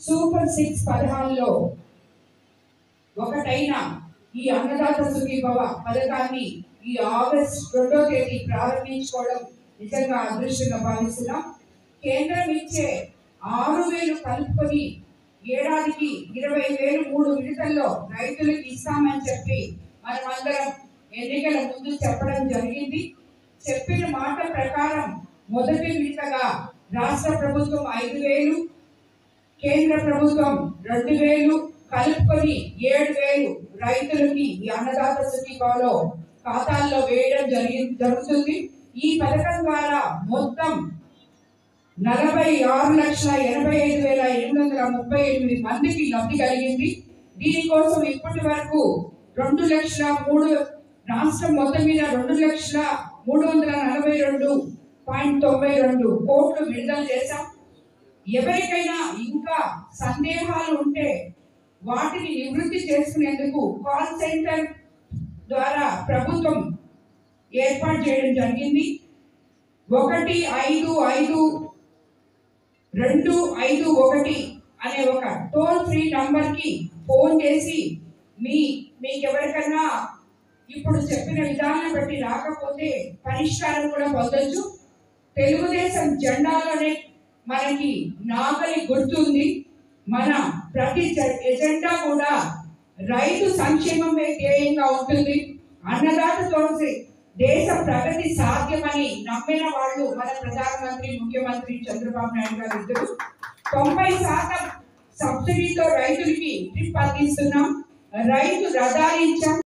Super 6 పథకాల్లో ఒకటైన ఈ అన్నదాత సుఖీభవ పథకాన్ని ఈ ఆగస్టు 2వ తేదీ ప్రారంభించుకోవడం నిజంగా అదృష్టంగా భావిస్తున్నాం. కేంద్రం ఇచ్చే 6,000 కలుపుకొని ఏడాదికి 20,000 3 విడతల్లో రైతులకు ఇస్తామని చెప్పి మనమందరం ఎన్నికల ముందు చెప్పడం జరిగింది. చెప్పిన మాట ప్రకారం మొదటి విడతగా రాష్ట్ర ప్రభుత్వం 5,000, కేంద్ర ప్రభుత్వం 2,000 కలుపుకొని 7,000 రైతులకి ఈ అన్నదాత సుఖీభవలో ఖాతాల్లో వేయడం జరుగుతుంది. ఈ పథకం ద్వారా మొత్తం 46,85,838 మందికి లబ్ధి కలిగింది. దీనికోసం ఇప్పటి వరకు 2,03,000 రాష్ట్రం మొత్తం మీద 2,342.92 కోట్లు విడుదల చేశాం. ఎవరికైనా ఇంకా సందేహాలు ఉంటే వాటిని నివృత్తి చేసుకునేందుకు కాల్ సెంటర్ ద్వారా ప్రభుత్వం ఏర్పాటు చేయడం జరిగింది. 155251 అనే ఒక టోల్ ఫ్రీ నంబర్ కి ఫోన్ చేసి మీకు ఎవరికన్నా ఇప్పుడు చెప్పిన విధానం బట్టి రాకపోతే పరిష్కారం కూడా పొందొచ్చు. తెలుగుదేశం జెండాలోనే మనకి నాగలి గుర్తుంది. మన ప్రతి ఎజెండా కూడా రైతు సంక్షేమమే ధ్యేయంగా ఉంటుంది. అన్నదాతతో దేశ ప్రగతి సాధ్యమని నమ్మిన వాళ్ళు మన ప్రధానమంత్రి ముఖ్యమంత్రి చంద్రబాబు నాయుడు గారు ఇద్దరు. 90% సబ్సిడీతో రైతులకి డ్రిప్ అందిస్తున్నాం. రైతు రథాలు ఇచ్చాం.